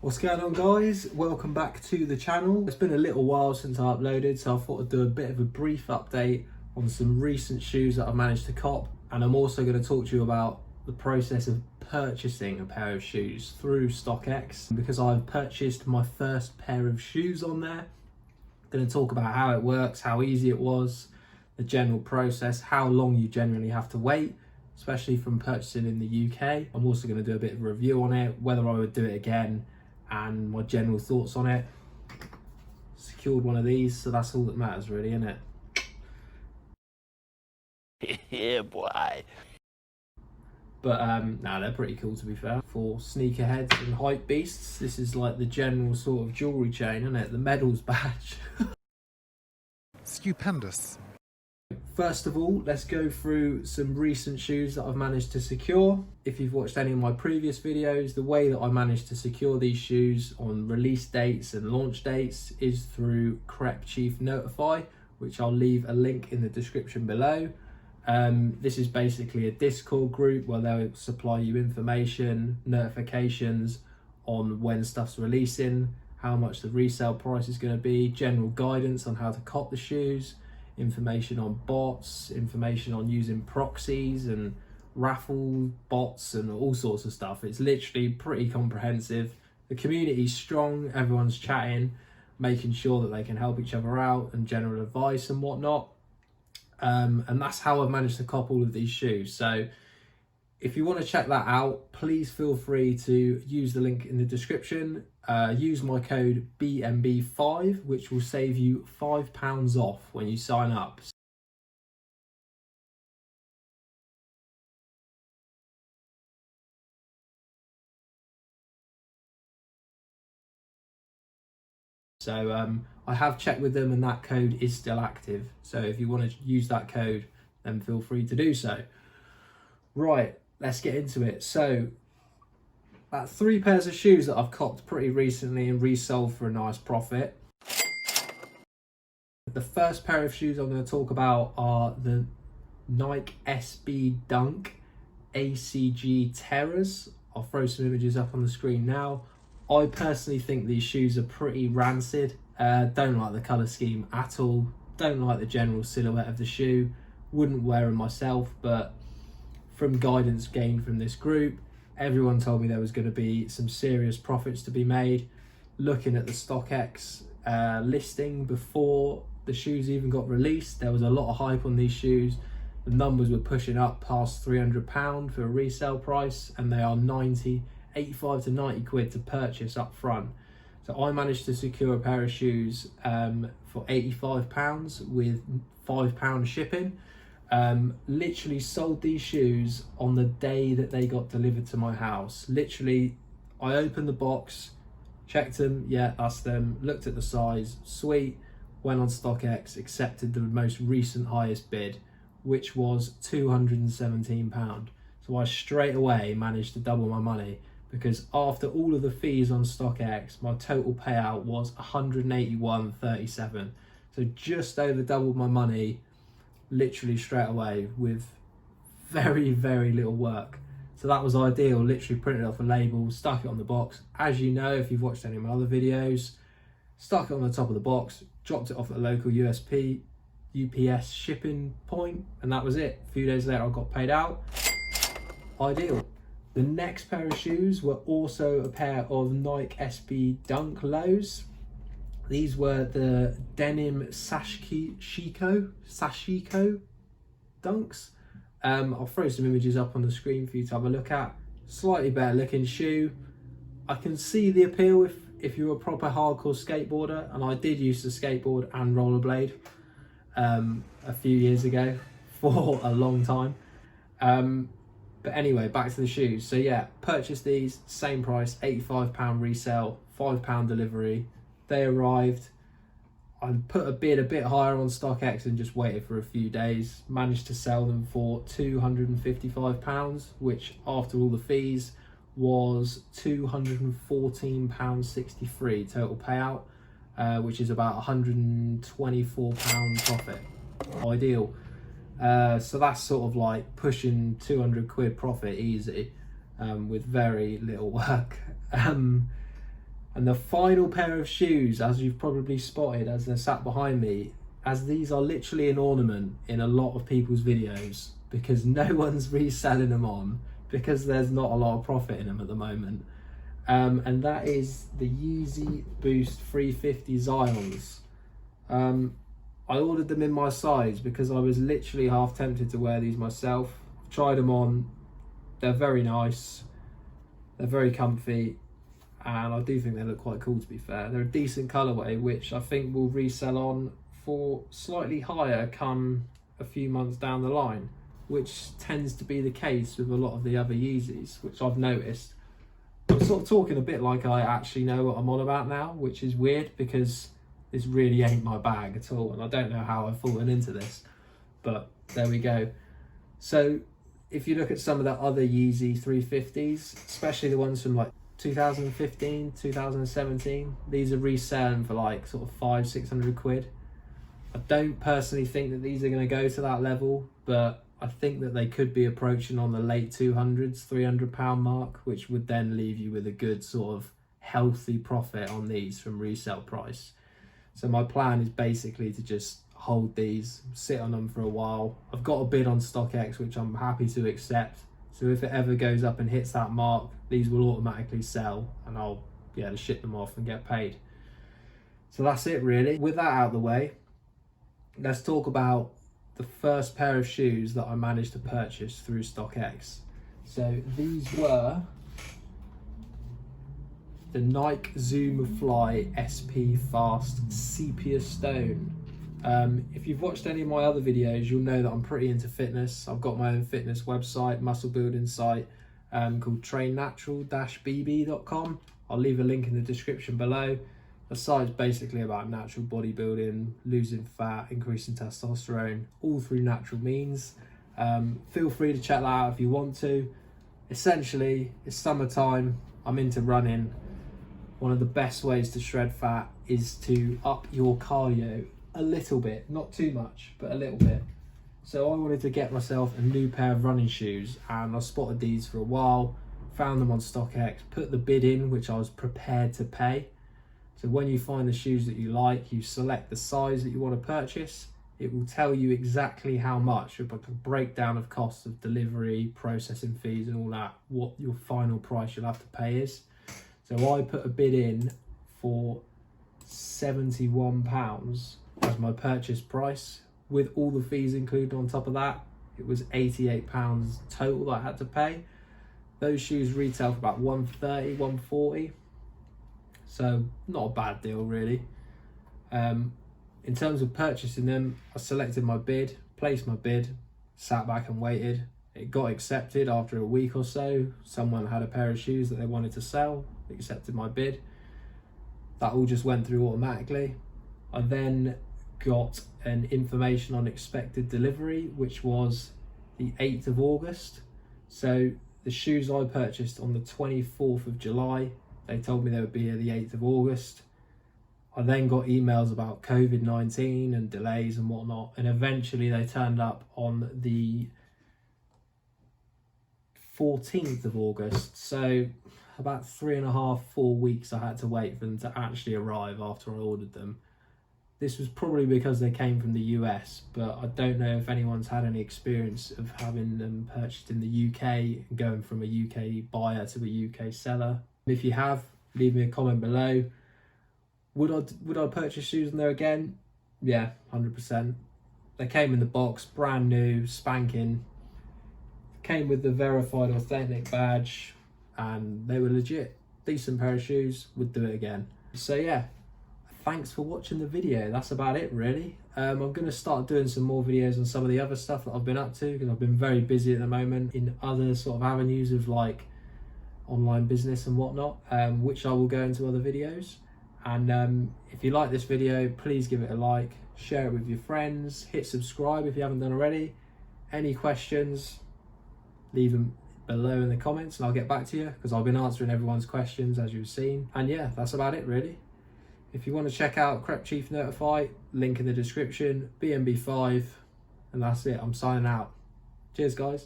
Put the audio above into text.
What's going on, guys? Welcome back to the channel. It's been a little while since I uploaded, so I thought I'd do a bit of a brief update on some recent shoes that I've managed to cop, and I'm also going to talk to you about the process of purchasing a pair of shoes through StockX, because I've purchased my first pair of shoes on there. I'm going to talk about how it works, how easy it was, the general process, how long you generally have to wait, especially from purchasing in the UK. I'm also going to do a bit of a review on it, whether I would do it again, and my general thoughts on it. Secured one of these, so that's all that matters really, isn't it? Yeah, boy. But nah, they're pretty cool, to be fair. For sneakerheads and hype beasts, this is like the general sort of jewellery chain, isn't it? The medals badge. Stupendous. First of all, let's go through some recent shoes that I've managed to secure. If you've watched any of my previous videos, the way that I managed to secure these shoes on release dates and launch dates is through Crep Chief Notify, which I'll leave a link in the description below. This is basically a Discord group where they'll supply you information, notifications on when stuff's releasing, how much the resale price is going to be, general guidance on how to cop the shoes, information on bots, information on using proxies and raffle bots and all sorts of stuff. It's literally pretty comprehensive. The community's strong, everyone's chatting, making sure that they can help each other out and general advice and whatnot. And that's how I've managed to cop all of these shoes. So if you want to check that out, please feel free to use the link in the description. Use my code BMB5, which will save you £5 off when you sign up. So I have checked with them and that code is still active. So if you want to use that code, then feel free to do so. Right, let's get into it. So about 3 pairs of shoes that I've copped pretty recently and resold for a nice profit. The first pair of shoes I'm going to talk about are the Nike SB Dunk ACG Terras. I'll throw some images up on the screen now. I personally think these shoes are pretty rancid. Don't like the colour scheme at all. Don't like the general silhouette of the shoe. Wouldn't wear them myself, but from guidance gained from this group, everyone told me there was going to be some serious profits to be made. Looking at the StockX listing before the shoes even got released, there was a lot of hype on these shoes. The numbers were pushing up past £300 for a resale price, and they are 85 to 90 quid to purchase up front. So I managed to secure a pair of shoes for £85 with £5 shipping. Literally sold these shoes on the day that they got delivered to my house. Literally, I opened the box, checked them, yeah, that's them, looked at the size, sweet, went on StockX, accepted the most recent highest bid, which was £217. So I straight away managed to double my money, because after all of the fees on StockX, my total payout was £181.37. So just over doubled my money literally straight away with very, very little work. So that was ideal. Literally printed off a label, stuck it on the box. As you know, if you've watched any of my other videos, stuck it on the top of the box, dropped it off at a local UPS shipping point, and that was it. A few days later I got paid out. Ideal. The next pair of shoes were also a pair of Nike SB Dunk lows. These were the denim Sashiko dunks. I'll throw some images up on the screen for you to have a look at. Slightly better looking shoe. I can see the appeal if you're a proper hardcore skateboarder, and I did used to skateboard and rollerblade a few years ago for a long time. But anyway, back to the shoes. So yeah, purchased these, same price, £85 resale, £5 delivery. They arrived. I put a bid a bit higher on StockX and just waited for a few days. Managed to sell them for £255, which after all the fees was £214.63 total payout, which is about £124 profit. Ideal. So that's sort of like pushing 200 quid profit easy, with very little work. And the final pair of shoes, as you've probably spotted as they're sat behind me, as these are literally an ornament in a lot of people's videos because no one's reselling them on because there's not a lot of profit in them at the moment. And that is the Yeezy Boost 350 Zions. I ordered them in my size because I was literally half tempted to wear these myself. I've tried them on, they're very nice, they're very comfy, and I do think they look quite cool, to be fair. They're a decent colourway, which I think will resell on for slightly higher come a few months down the line, which tends to be the case with a lot of the other Yeezys, which I've noticed. I'm sort of talking a bit like I actually know what I'm on about now, which is weird because this really ain't my bag at all, and I don't know how I've fallen into this, but there we go. So if you look at some of the other Yeezy 350s, especially the ones from like 2015, 2017, these are reselling for like sort of 500-600 quid. I don't personally think that these are going to go to that level, but I think that they could be approaching on the late 200s, £300 mark, which would then leave you with a good sort of healthy profit on these from resale price. So my plan is basically to just hold these, sit on them for a while. I've got a bid on StockX, which I'm happy to accept. So if it ever goes up and hits that mark, these will automatically sell and I'll be able to ship them off and get paid. So that's it really. With that out of the way, let's talk about the first pair of shoes that I managed to purchase through StockX. So these were the Nike Zoom Fly SP Fast Sepia Stone. If you've watched any of my other videos, you'll know that I'm pretty into fitness. I've got my own fitness website, muscle building site called trainnatural-bb.com. I'll leave a link in the description below. The site's basically about natural bodybuilding, losing fat, increasing testosterone, all through natural means. Feel free to check that out if you want to. Essentially, it's summertime, I'm into running. One of the best ways to shred fat is to up your cardio a little bit, not too much, but a little bit. So I wanted to get myself a new pair of running shoes, and I spotted these for a while, found them on StockX, put the bid in, which I was prepared to pay. So when you find the shoes that you like, you select the size that you want to purchase. It will tell you exactly how much, with like a breakdown of costs of delivery, processing fees and all that, what your final price you'll have to pay is. So I put a bid in for £71 as my purchase price. With all the fees included on top of that, it was £88 total that I had to pay. Those shoes retail for about £130, £140. So not a bad deal really. In terms of purchasing them, I selected my bid, placed my bid, sat back and waited. It got accepted after a week or so. Someone had a pair of shoes that they wanted to sell, accepted my bid. That all just went through automatically. I then got an information on expected delivery, which was the 8th of August. So the shoes I purchased on the 24th of July, they told me they would be here the 8th of August. I then got emails about COVID-19 and delays and whatnot, and eventually they turned up on the 14th of August. So about 3.5, 4 weeks I had to wait for them to actually arrive after I ordered them. This was probably because they came from the US, but I don't know if anyone's had any experience of having them purchased in the UK and going from a UK buyer to a UK seller. If you have, leave me a comment below. Would I purchase shoes in there again? Yeah, 100%. They came in the box, brand new, spanking. Came with the verified authentic badge, and they were legit. Decent pair of shoes, would do it again. So yeah, thanks for watching the video. That's about it really. I'm going to start doing some more videos on some of the other stuff that I've been up to, because I've been very busy at the moment in other sort of avenues of like online business and whatnot, which I will go into other videos. And if you like this video, please give it a like, share it with your friends, hit subscribe if you haven't done already. Any questions, leave them below in the comments and I'll get back to you, because I've been answering everyone's questions as you've seen. And yeah, that's about it really. If you want to check out Crep Chief Notify, link in the description, BNB5, and that's it. I'm signing out. Cheers guys.